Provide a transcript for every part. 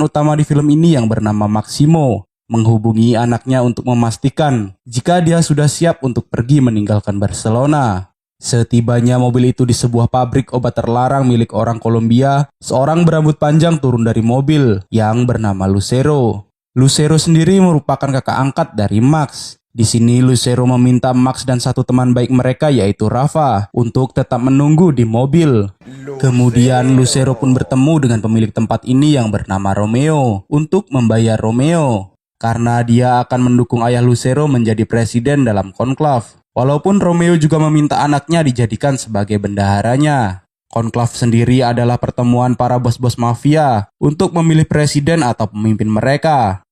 utama di film ini yang bernama Maximo menghubungi anaknya untuk memastikan jika dia sudah siap untuk pergi meninggalkan Barcelona. Setibanya mobil itu di sebuah pabrik obat terlarang milik orang Kolombia, seorang berambut panjang turun dari mobil yang bernama Lucero. Lucero sendiri merupakan kakak angkat dari Max. Di sini Lucero meminta Max dan satu teman baik mereka yaitu Rafa untuk tetap menunggu di mobil. Kemudian Lucero pun bertemu dengan pemilik tempat ini yang bernama Romeo untuk membayar Romeo, karena dia akan mendukung ayah Lucero menjadi presiden dalam konklav. Walaupun Romeo juga meminta anaknya dijadikan sebagai bendaharanya. Konklav sendiri adalah pertemuan para bos-bos mafia untuk memilih presiden atau pemimpin mereka.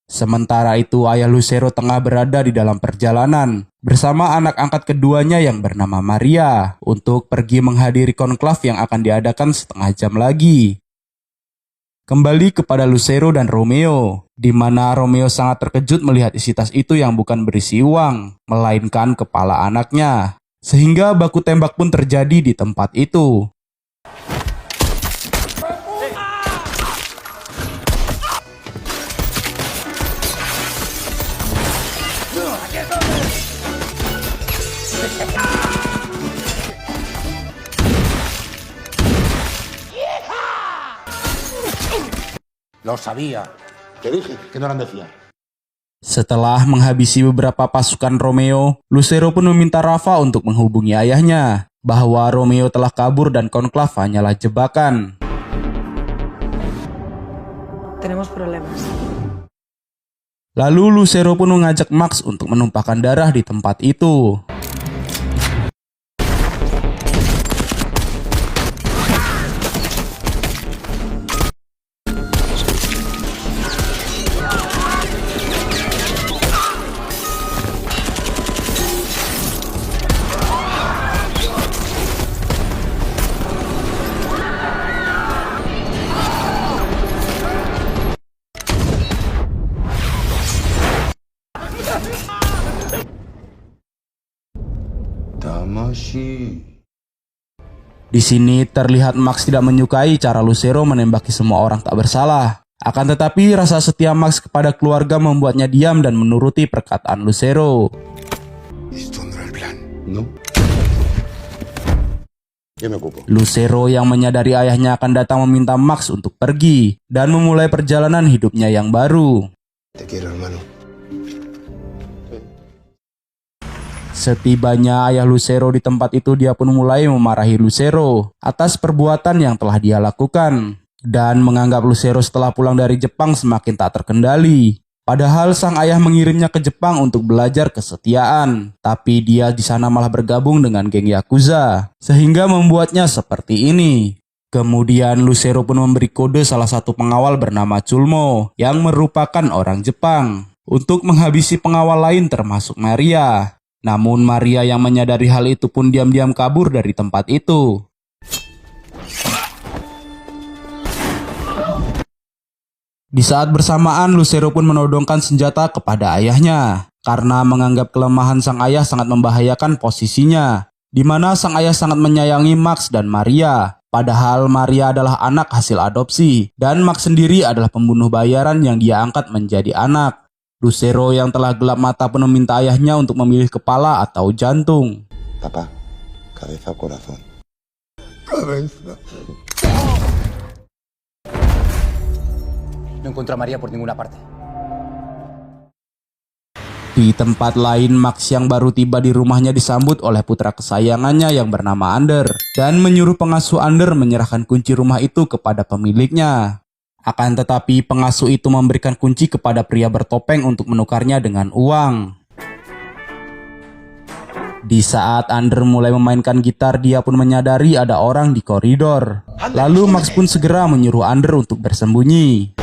Sementara itu ayah Lucero tengah berada di dalam perjalanan bersama anak angkat keduanya yang bernama Maria untuk pergi menghadiri konklav yang akan diadakan setengah jam lagi. Kembali kepada Lucero dan Romeo, di mana Romeo sangat terkejut melihat isi tas itu yang bukan berisi uang, melainkan kepala anaknya. Sehingga baku tembak pun terjadi di tempat itu. Lo sabía. Te dije que no eran de fiar. Setelah menghabisi beberapa pasukan Romeo, Lucero pun meminta Rafa untuk menghubungi ayahnya, bahwa Romeo telah kabur dan konklav hanyalah jebakan. Tenemos problemas. Lalu Lucero pun mengajak Max untuk menumpahkan darah di tempat itu. Di sini terlihat Max tidak menyukai cara Lucero menembaki semua orang tak bersalah. Akan tetapi rasa setia Max kepada keluarga membuatnya diam dan menuruti perkataan Lucero. Lucero yang menyadari ayahnya akan datang meminta Max untuk pergi dan memulai perjalanan hidupnya yang baru. Setibanya ayah Lucero di tempat itu, dia pun mulai memarahi Lucero atas perbuatan yang telah dia lakukan dan menganggap Lucero setelah pulang dari Jepang semakin tak terkendali. Padahal sang ayah mengirimnya ke Jepang untuk belajar kesetiaan, tapi dia di sana malah bergabung dengan geng Yakuza sehingga membuatnya seperti ini. Kemudian Lucero pun memberi kode salah satu pengawal bernama Chulmo yang merupakan orang Jepang untuk menghabisi pengawal lain termasuk Maria. Namun Maria yang menyadari hal itu pun diam-diam kabur dari tempat itu. Di saat bersamaan, Lucero pun menodongkan senjata kepada ayahnya karena menganggap kelemahan sang ayah sangat membahayakan posisinya, di mana sang ayah sangat menyayangi Max dan Maria. Padahal Maria adalah anak hasil adopsi dan Max sendiri adalah pembunuh bayaran yang dia angkat menjadi anak. Lucero yang telah gelap mata pun meminta ayahnya untuk memilih kepala atau jantung. Papa, cabeza o corazón. Cabeza. No encuentro a María por ninguna parte. Di tempat lain, Max yang baru tiba di rumahnya disambut oleh putra kesayangannya yang bernama Ander dan menyuruh pengasuh Ander menyerahkan kunci rumah itu kepada pemiliknya. Akan tetapi pengasuh itu memberikan kunci kepada pria bertopeng untuk menukarnya dengan uang. Di saat Ander mulai memainkan gitar, dia pun menyadari ada orang di koridor. Lalu Max pun segera menyuruh Ander untuk bersembunyi.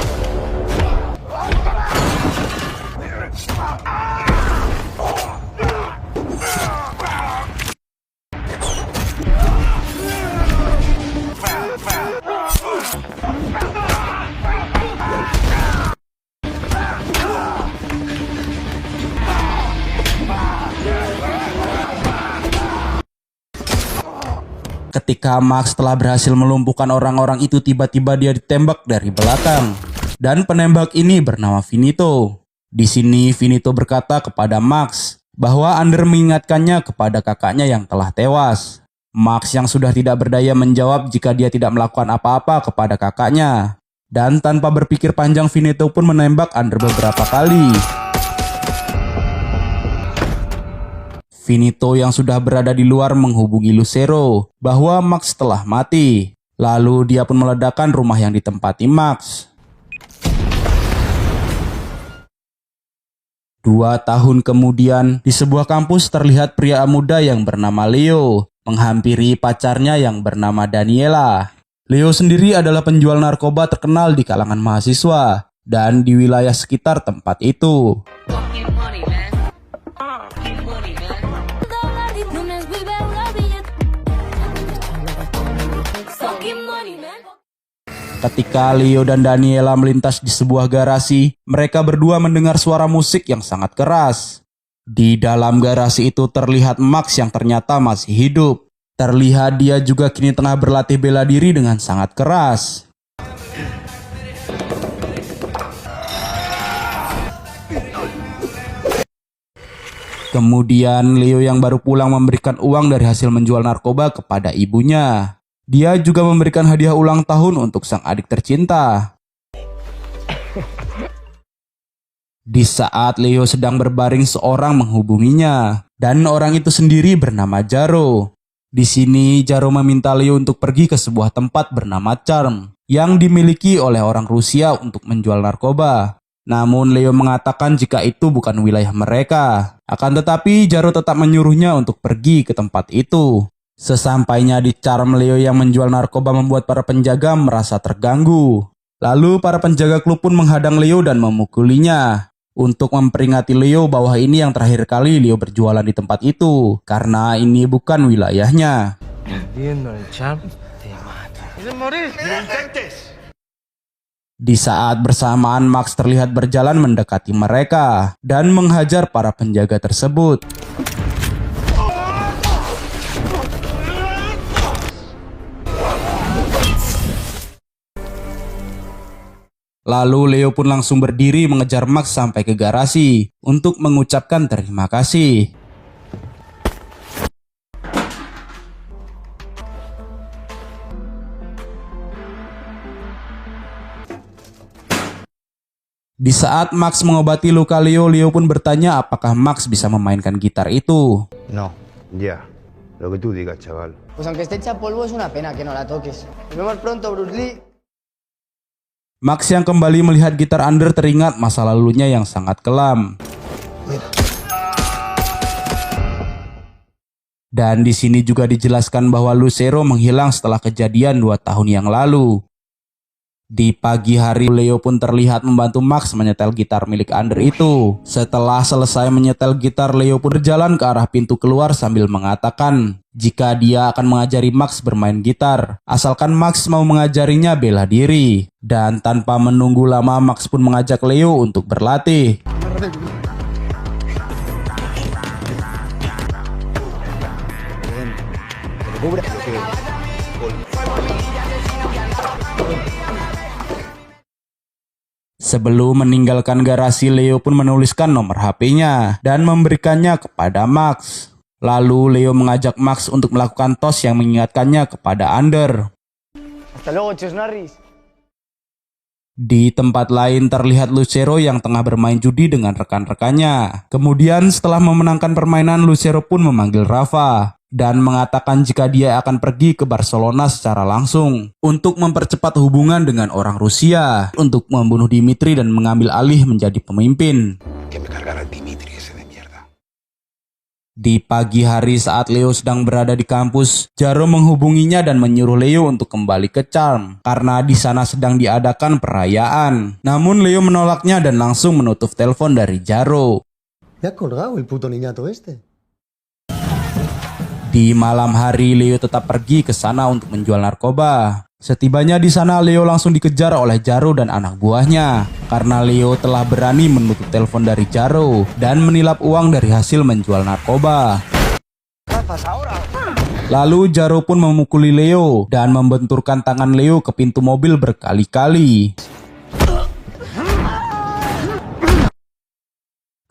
Ketika Max telah berhasil melumpuhkan orang-orang itu, tiba-tiba dia ditembak dari belakang. dan penembak ini bernama Finito. Di sini Finito berkata kepada Max bahwa Ander mengingatkannya kepada kakaknya yang telah tewas. Max yang sudah tidak berdaya menjawab jika dia tidak melakukan apa-apa kepada kakaknya. Dan tanpa berpikir panjang, Finito pun menembak Ander beberapa kali. Finito yang sudah berada di luar menghubungi Lucero bahwa Max telah mati. Lalu dia pun meledakkan rumah yang ditempati Max. 2 tahun kemudian, di sebuah kampus terlihat pria muda yang bernama Leo menghampiri pacarnya yang bernama Daniela. Leo sendiri adalah penjual narkoba terkenal di kalangan mahasiswa dan di wilayah sekitar tempat itu. Ketika Leo dan Daniela melintas di sebuah garasi, mereka berdua mendengar suara musik yang sangat keras. Di dalam garasi itu terlihat Max yang ternyata masih hidup. Terlihat dia juga kini tengah berlatih bela diri dengan sangat keras. Kemudian Leo yang baru pulang memberikan uang dari hasil menjual narkoba kepada ibunya. Dia juga memberikan hadiah ulang tahun untuk sang adik tercinta. Di saat Leo sedang berbaring, seorang menghubunginya, dan orang itu sendiri bernama Jaro. Di sini Jaro meminta Leo untuk pergi ke sebuah tempat bernama Charm yang dimiliki oleh orang Rusia untuk menjual narkoba. Namun Leo mengatakan jika itu bukan wilayah mereka. Akan tetapi Jaro tetap menyuruhnya untuk pergi ke tempat itu. Sesampainya di Charm, Leo yang menjual narkoba membuat para penjaga merasa terganggu. Lalu para penjaga klub pun menghadang Leo dan memukulinya. Untuk memperingati Leo bahwa ini yang terakhir kali Leo berjualan di tempat itu, karena ini bukan wilayahnya. Di saat bersamaan, Max terlihat berjalan mendekati mereka dan menghajar para penjaga tersebut. Lalu Leo pun langsung berdiri mengejar Max sampai ke garasi untuk mengucapkan terima kasih. Di saat Max mengobati luka Leo, Leo pun bertanya apakah Max bisa memainkan gitar itu. No, ya, lo que tú digas, chaval. Pues aunque esté hecha polvo es una pena que no la toques. Nos vemos pronto, Bruce Lee. Max yang kembali melihat gitar Ander teringat masa lalunya yang sangat kelam. Dan di sini juga dijelaskan bahwa Lucero menghilang setelah kejadian 2 tahun yang lalu. Di pagi hari, Leo pun terlihat membantu Max menyetel gitar milik Ander itu. Setelah selesai menyetel gitar, Leo pun berjalan ke arah pintu keluar sambil mengatakan jika dia akan mengajari Max bermain gitar, asalkan Max mau mengajarinya bela diri. Dan tanpa menunggu lama, Max pun mengajak Leo untuk berlatih. Sebelum meninggalkan garasi, Leo pun menuliskan nomor HP-nya dan memberikannya kepada Max. Lalu Leo mengajak Max untuk melakukan tos yang mengingatkannya kepada Ander. Hasta luego, Chus Norris. Di tempat lain terlihat Lucero yang tengah bermain judi dengan rekan-rekannya. Kemudian setelah memenangkan permainan, Lucero pun memanggil Rafa dan mengatakan jika dia akan pergi ke Barcelona secara langsung untuk mempercepat hubungan dengan orang Rusia untuk membunuh Dimitri dan mengambil alih menjadi pemimpin. Di pagi hari saat Leo sedang berada di kampus, Jaro menghubunginya dan menyuruh Leo untuk kembali ke Charm karena di sana sedang diadakan perayaan. Namun Leo menolaknya dan langsung menutup telepon dari Jaro. Ya colgado el puto niñato este. Di malam hari, Leo tetap pergi ke sana untuk menjual narkoba. Setibanya di sana, Leo langsung dikejar oleh Jaro dan anak buahnya karena Leo telah berani menutup telepon dari Jaro dan menilap uang dari hasil menjual narkoba. Lalu Jaro pun memukuli Leo dan membenturkan tangan Leo ke pintu mobil berkali-kali.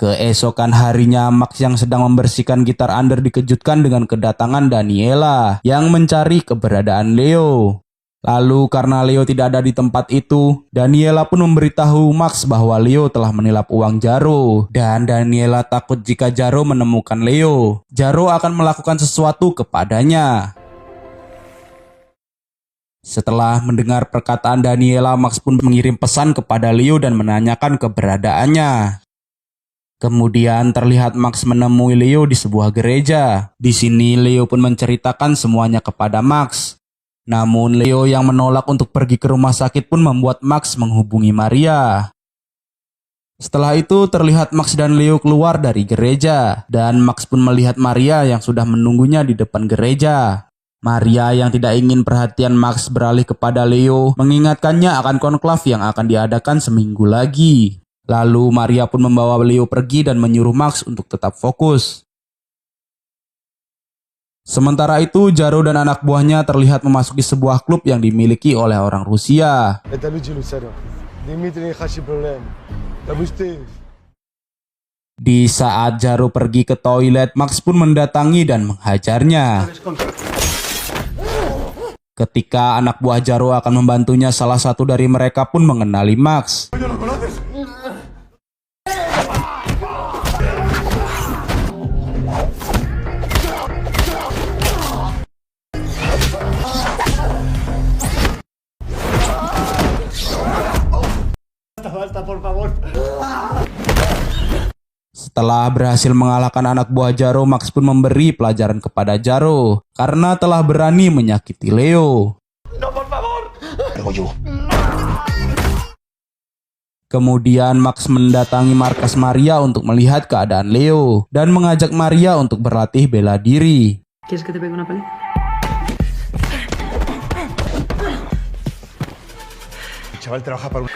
Keesokan harinya, Max yang sedang membersihkan gitar under dikejutkan dengan kedatangan Daniela yang mencari keberadaan Leo. Lalu karena Leo tidak ada di tempat itu, Daniela pun memberitahu Max bahwa Leo telah menilap uang Jaro. Dan Daniela takut jika Jaro menemukan Leo, Jaro akan melakukan sesuatu kepadanya. Setelah mendengar perkataan Daniela, Max pun mengirim pesan kepada Leo dan menanyakan keberadaannya. Kemudian terlihat Max menemui Leo di sebuah gereja. Di sini Leo pun menceritakan semuanya kepada Max. Namun Leo yang menolak untuk pergi ke rumah sakit pun membuat Max menghubungi Maria. Setelah itu terlihat Max dan Leo keluar dari gereja. Dan Max pun melihat Maria yang sudah menunggunya di depan gereja. Maria yang tidak ingin perhatian Max beralih kepada Leo mengingatkannya akan konklav yang akan diadakan seminggu lagi. Lalu Maria pun membawa Leo pergi dan menyuruh Max untuk tetap fokus. Sementara itu, Jaro dan anak buahnya terlihat memasuki sebuah klub yang dimiliki oleh orang Rusia. Di saat Jaro pergi ke toilet, Max pun mendatangi dan menghajarnya. Ketika anak buah Jaro akan membantunya, salah satu dari mereka pun mengenali Max. Setelah berhasil mengalahkan anak buah Jaro, Max pun memberi pelajaran kepada Jaro karena telah berani menyakiti Leo. Kemudian Max mendatangi markas Maria untuk melihat keadaan Leo dan mengajak Maria untuk berlatih bela diri. ¿Quieres que te pegue una paliza? Chaval trabaja para un...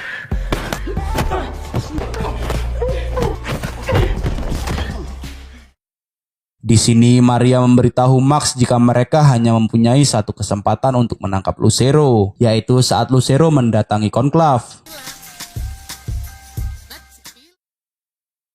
Di sini Maria memberitahu Max jika mereka hanya mempunyai satu kesempatan untuk menangkap Lucero, yaitu saat Lucero mendatangi konklav.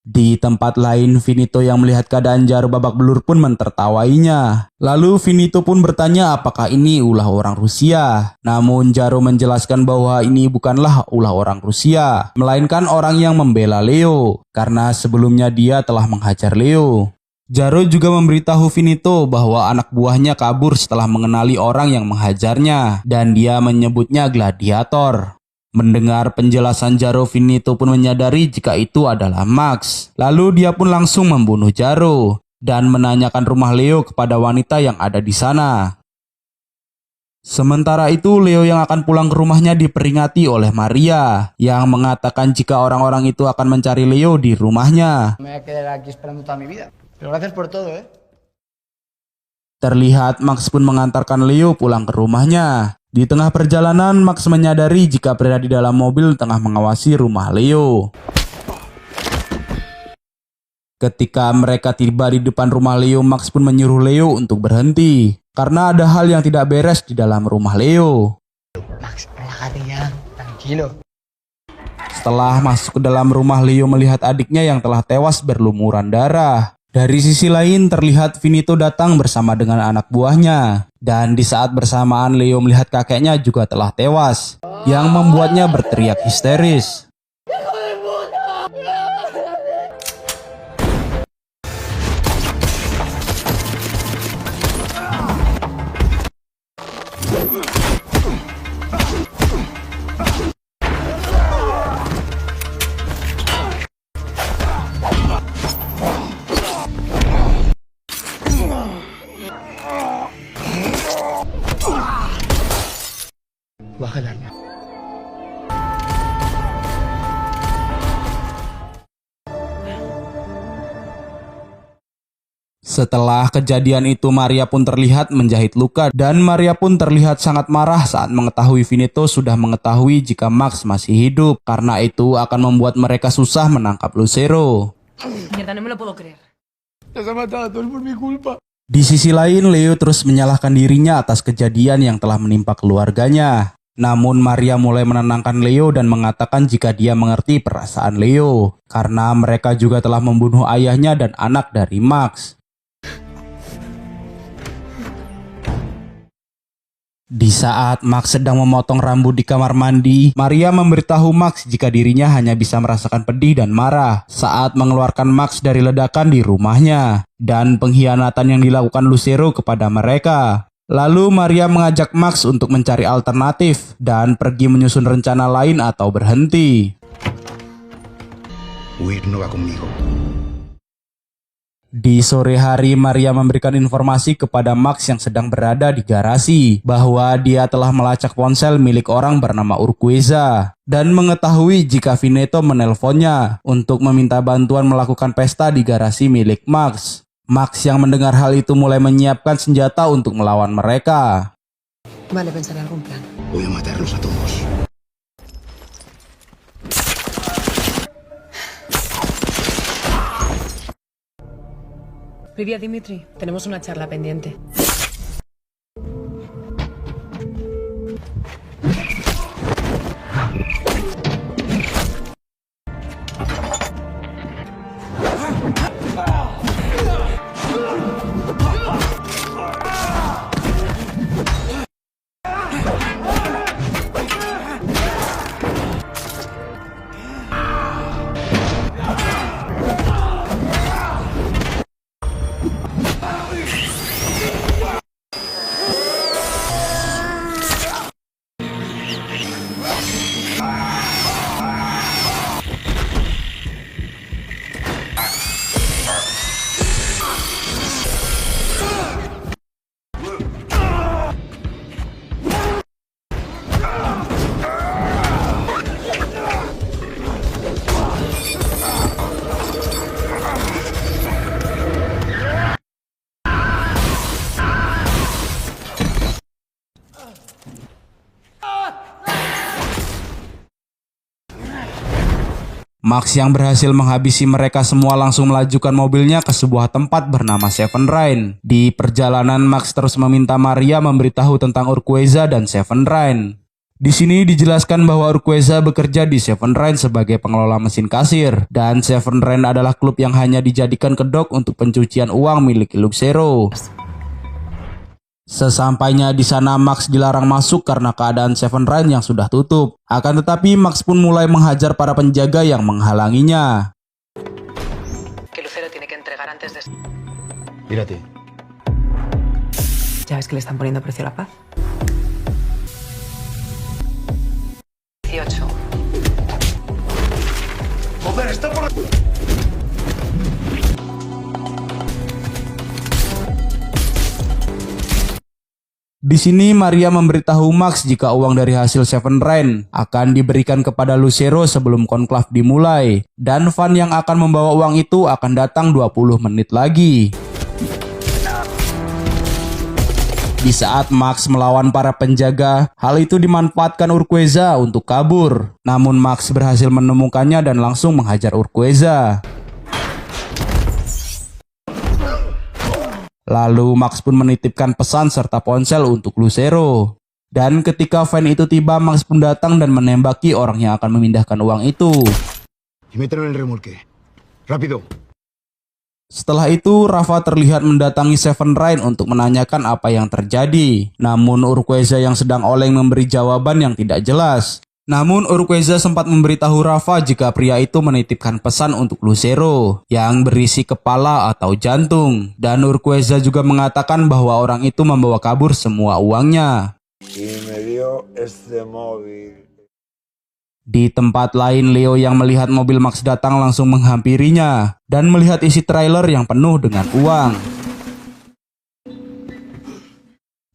Di tempat lain, Finito yang melihat keadaan Jaro babak belur pun mentertawainya. Lalu Finito pun bertanya apakah ini ulah orang Rusia. Namun Jaro menjelaskan bahwa ini bukanlah ulah orang Rusia, melainkan orang yang membela Leo, karena sebelumnya dia telah menghajar Leo. Jaro juga memberitahu Finito bahwa anak buahnya kabur setelah mengenali orang yang menghajarnya, dan dia menyebutnya gladiator. Mendengar penjelasan Jaro, Finito pun menyadari jika itu adalah Max. Lalu dia pun langsung membunuh Jaro dan menanyakan rumah Leo kepada wanita yang ada di sana. Sementara itu, Leo yang akan pulang ke rumahnya diperingati oleh Maria yang mengatakan jika orang-orang itu akan mencari Leo di rumahnya. Me voy a quedar aquí esperando toda mi vida. Pero gracias por todo, ¿eh? Terlihat Max pun mengantarkan Leo pulang ke rumahnya. Di tengah perjalanan, Max menyadari jika pria di dalam mobil tengah mengawasi rumah Leo. Ketika mereka tiba di depan rumah Leo, Max pun menyuruh Leo untuk berhenti karena ada hal yang tidak beres di dalam rumah Leo. Max, relájate ya, tranquilo. Setelah masuk ke dalam rumah, Leo melihat adiknya yang telah tewas berlumuran darah. Dari sisi lain terlihat Finito datang bersama dengan anak buahnya. Dan di saat bersamaan Leo melihat kakeknya juga telah tewas, yang membuatnya berteriak histeris. Baja el arma. Setelah kejadian itu, Maria pun terlihat menjahit luka dan Maria pun terlihat sangat marah saat mengetahui Finito sudah mengetahui jika Max masih hidup. Karena itu akan membuat mereka susah menangkap Lucero. Mierda, no me lo puedo creer. Nos ha matado a todos por mi culpa. Di sisi lain, Leo terus menyalahkan dirinya atas kejadian yang telah menimpa keluarganya. Namun Maria mulai menenangkan Leo dan mengatakan jika dia mengerti perasaan Leo, karena mereka juga telah membunuh ayahnya dan anak dari Max. Di saat Max sedang memotong rambut di kamar mandi, Maria memberitahu Max jika dirinya hanya bisa merasakan pedih dan marah saat mengeluarkan Max dari ledakan di rumahnya dan pengkhianatan yang dilakukan Lucero kepada mereka. Lalu Maria mengajak Max untuk mencari alternatif dan pergi menyusun rencana lain atau berhenti. Huir no va conmigo. Di sore hari, Maria memberikan informasi kepada Max yang sedang berada di garasi bahwa dia telah melacak ponsel milik orang bernama Urquiza dan mengetahui jika Veneto menelponnya untuk meminta bantuan melakukan pesta di garasi milik Max. Max yang mendengar hal itu mulai menyiapkan senjata untuk melawan mereka. Vale, pensaré algún plan. Voy a matarlos a todos. Lidia, Dimitri, tenemos una charla pendiente. Max yang berhasil menghabisi mereka semua langsung melajukan mobilnya ke sebuah tempat bernama Seven Rain. Di perjalanan, Max terus meminta Maria memberitahu tentang Urquiza dan Seven Rain. Di sini dijelaskan bahwa Urquiza bekerja di Seven Rain sebagai pengelola mesin kasir, dan Seven Rain adalah klub yang hanya dijadikan kedok untuk pencucian uang milik Lucero. Sesampainya di sana, Max dilarang masuk karena keadaan Seven Rain yang sudah tutup. Akan tetapi Max pun mulai menghajar para penjaga yang menghalanginya. Que Lucero tiene que entregar antes de... Mírate. ¿Ya ves que le están poniendo precio a la paz? 18. Joder, está por... Di sini Maria memberitahu Max jika uang dari hasil Seven Rain akan diberikan kepada Lucero sebelum konklav dimulai, dan Van yang akan membawa uang itu akan datang 20 menit lagi. Di saat Max melawan para penjaga, hal itu dimanfaatkan Urquiza untuk kabur. Namun Max berhasil menemukannya dan langsung menghajar Urquiza. Lalu Max pun menitipkan pesan serta ponsel untuk Lucero. Dan ketika van itu tiba, Max pun datang dan menembaki orang yang akan memindahkan uang itu. Y mételo en el remolque. Rápido. Setelah itu, Rafa terlihat mendatangi Seven Rain untuk menanyakan apa yang terjadi. Namun Urquiza yang sedang oleng memberi jawaban yang tidak jelas. Namun Urquiza sempat memberitahu Rafa jika pria itu menitipkan pesan untuk Lucero yang berisi kepala atau jantung. Dan Urquiza juga mengatakan bahwa orang itu membawa kabur semua uangnya. Y me dio este móvil. Di tempat lain, Leo yang melihat mobil Max datang langsung menghampirinya dan melihat isi trailer yang penuh dengan uang.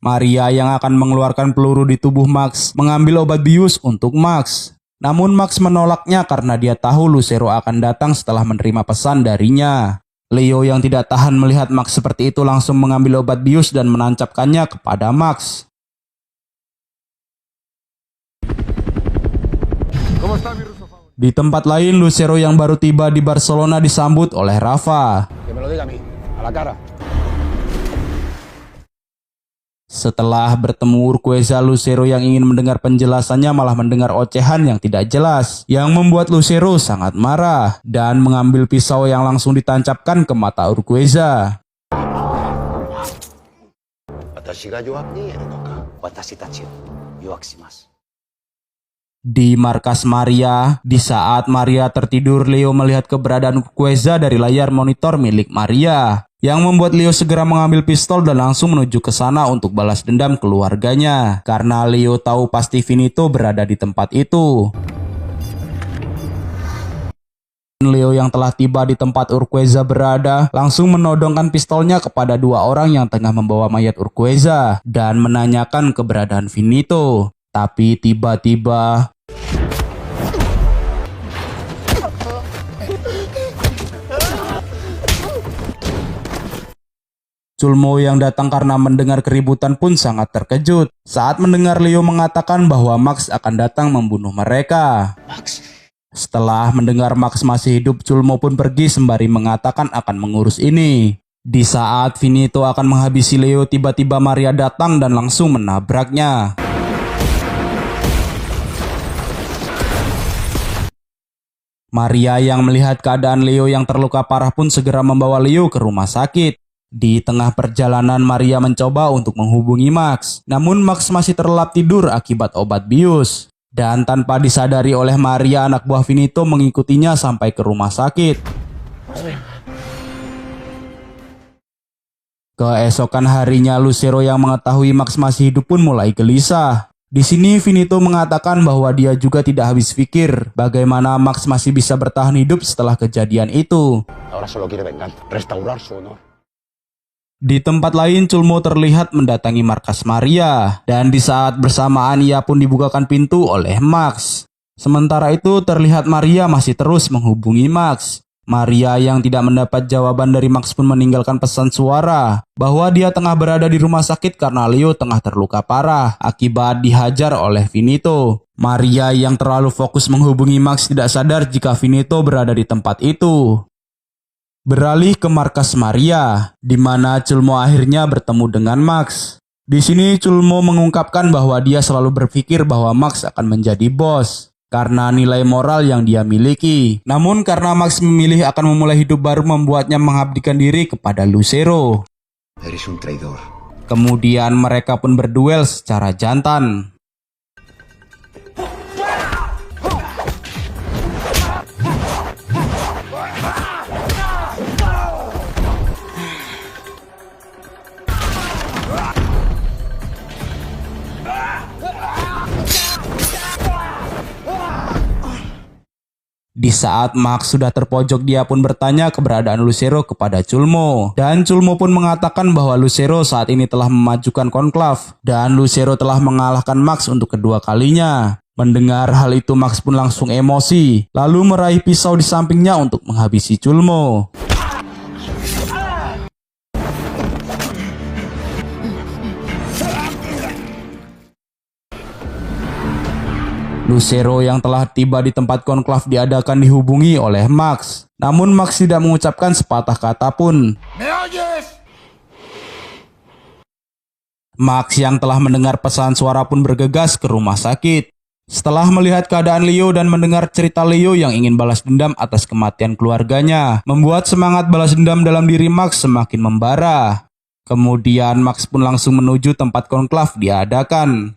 Maria yang akan mengeluarkan peluru di tubuh Max mengambil obat bius untuk Max. Namun Max menolaknya karena dia tahu Lucero akan datang setelah menerima pesan darinya. Leo yang tidak tahan melihat Max seperti itu langsung mengambil obat bius dan menancapkannya kepada Max. Di tempat lain, Lucero yang baru tiba di Barcelona disambut oleh Rafa. Que me lo diga a mí, a la cara. Setelah bertemu Urquiza, Lucero yang ingin mendengar penjelasannya malah mendengar ocehan yang tidak jelas, yang membuat Lucero sangat marah dan mengambil pisau yang langsung ditancapkan ke mata Urquiza. 私が弱く見えるのか。私たちを弱くします。 Di markas Maria, di saat Maria tertidur, Leo melihat keberadaan Urquiza dari layar monitor milik Maria, yang membuat Leo segera mengambil pistol dan langsung menuju ke sana untuk balas dendam keluarganya, karena Leo tahu pasti Finito berada di tempat itu. Leo yang telah tiba di tempat Urquiza berada langsung menodongkan pistolnya kepada dua orang yang tengah membawa mayat Urquiza dan menanyakan keberadaan Finito. Tapi tiba-tiba Culmo yang datang karena mendengar keributan pun sangat terkejut saat mendengar Leo mengatakan bahwa Max akan datang membunuh mereka. Setelah mendengar Max masih hidup, Culmo pun pergi sembari mengatakan akan mengurus ini. Di saat Finito akan menghabisi Leo, tiba-tiba Maria datang dan langsung menabraknya. Maria yang melihat keadaan Leo yang terluka parah pun segera membawa Leo ke rumah sakit. Di tengah perjalanan, Maria mencoba untuk menghubungi Max. Namun Max masih terlelap tidur akibat obat bius. Dan tanpa disadari oleh Maria, anak buah Finito mengikutinya sampai ke rumah sakit. Keesokan harinya, Lucero yang mengetahui Max masih hidup pun mulai gelisah. Di sini Finito mengatakan bahwa dia juga tidak habis pikir bagaimana Max masih bisa bertahan hidup setelah kejadian itu. Ahora solo quiere venganza, restaurar su honor. Di tempat lain, Culmo terlihat mendatangi markas Maria, dan di saat bersamaan ia pun dibukakan pintu oleh Max. Sementara itu terlihat Maria masih terus menghubungi Max. Maria yang tidak mendapat jawaban dari Max pun meninggalkan pesan suara bahwa dia tengah berada di rumah sakit karena Leo tengah terluka parah akibat dihajar oleh Finito. Maria yang terlalu fokus menghubungi Max tidak sadar jika Finito berada di tempat itu. Beralih ke markas Maria, di mana Culmo akhirnya bertemu dengan Max. Di sini Culmo mengungkapkan bahwa dia selalu berpikir bahwa Max akan menjadi bos karena nilai moral yang dia miliki. Namun karena Max memilih akan memulai hidup baru membuatnya mengabdikan diri kepada Lucero. Eres un traidor. Kemudian mereka pun berduel secara jantan. Di saat Max sudah terpojok, dia pun bertanya keberadaan Lucero kepada Culmo. Dan Culmo pun mengatakan bahwa Lucero saat ini telah memajukan konklav. Dan Lucero telah mengalahkan Max untuk kedua kalinya. Mendengar hal itu, Max pun langsung emosi. Lalu meraih pisau di sampingnya untuk menghabisi Culmo. Lucero yang telah tiba di tempat konklav diadakan dihubungi oleh Max. Namun Max tidak mengucapkan sepatah kata pun. ¿Me oyes? Max yang telah mendengar pesan suara pun bergegas ke rumah sakit. Setelah melihat keadaan Leo dan mendengar cerita Leo yang ingin balas dendam atas kematian keluarganya, membuat semangat balas dendam dalam diri Max semakin membara. Kemudian Max pun langsung menuju tempat konklav diadakan.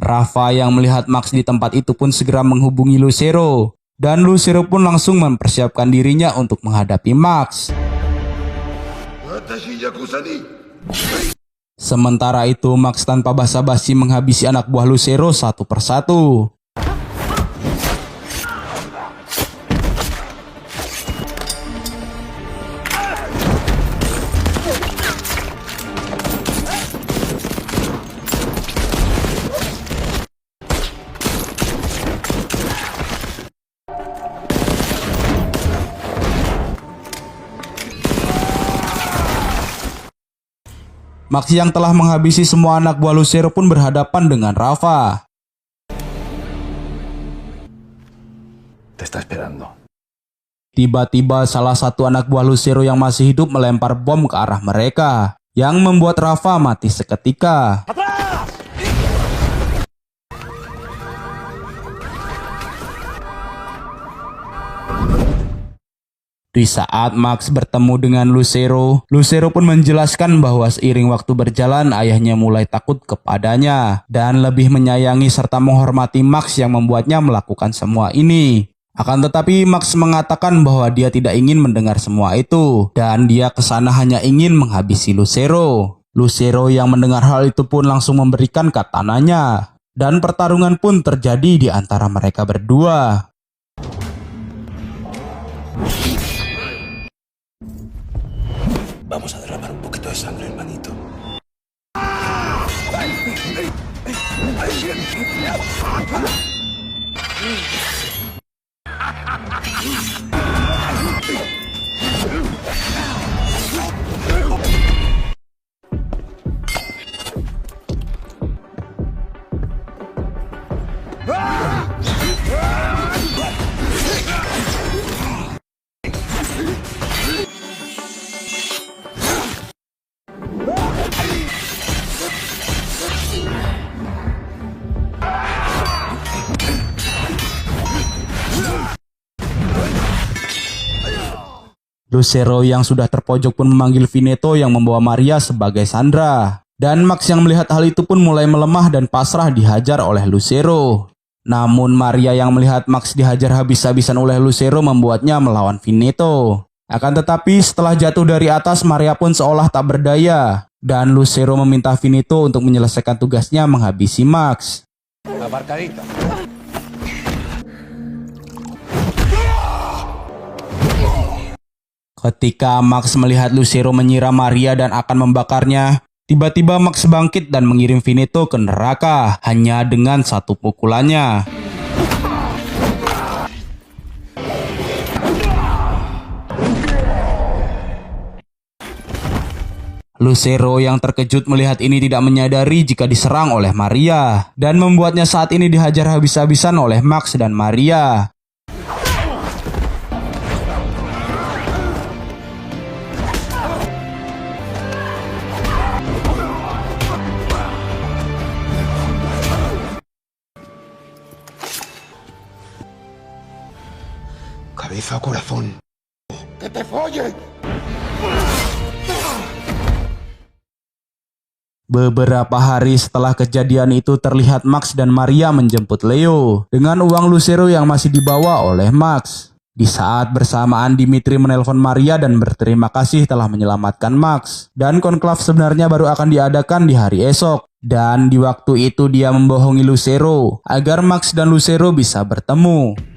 Rafa yang melihat Max di tempat itu pun segera menghubungi Lucero. Dan Lucero pun langsung mempersiapkan dirinya untuk menghadapi Max. Sementara itu Max tanpa basa-basi menghabisi anak buah Lucero satu persatu. Max yang telah menghabisi semua anak buah Lucero pun berhadapan dengan Rafa. Te está esperando. Tiba-tiba salah satu anak buah Lucero yang masih hidup melempar bom ke arah mereka, yang membuat Rafa mati seketika. Di saat Max bertemu dengan Lucero, Lucero pun menjelaskan bahwa seiring waktu berjalan ayahnya mulai takut kepadanya dan lebih menyayangi serta menghormati Max yang membuatnya melakukan semua ini. Akan tetapi Max mengatakan bahwa dia tidak ingin mendengar semua itu dan dia kesana hanya ingin menghabisi Lucero. Lucero yang mendengar hal itu pun langsung memberikan katananya dan pertarungan pun terjadi di antara mereka berdua. Vamos a derramar un poquito de sangre, hermanito. Lucero yang sudah terpojok pun memanggil Veneto yang membawa Maria sebagai Sandra. Dan Max yang melihat hal itu pun mulai melemah dan pasrah dihajar oleh Lucero. Namun Maria yang melihat Max dihajar habis-habisan oleh Lucero membuatnya melawan Veneto. Akan tetapi setelah jatuh dari atas, Maria pun seolah tak berdaya. Dan Lucero meminta Veneto untuk menyelesaikan tugasnya menghabisi Max. Aparcadito. Ketika Max melihat Lucero menyiram Maria dan akan membakarnya, tiba-tiba Max bangkit dan mengirim Veneto ke neraka hanya dengan satu pukulannya. Lucero yang terkejut melihat ini tidak menyadari jika diserang oleh Maria dan membuatnya saat ini dihajar habis-habisan oleh Max dan Maria. Cabeza o corazón. ¡Que te follen! Beberapa hari setelah kejadian itu terlihat Max dan Maria menjemput Leo dengan uang Lucero yang masih dibawa oleh Max. Di saat bersamaan Dimitri menelpon Maria dan berterima kasih telah menyelamatkan Max. Dan konklav sebenarnya baru akan diadakan di hari esok. Dan di waktu itu dia membohongi Lucero agar Max dan Lucero bisa bertemu.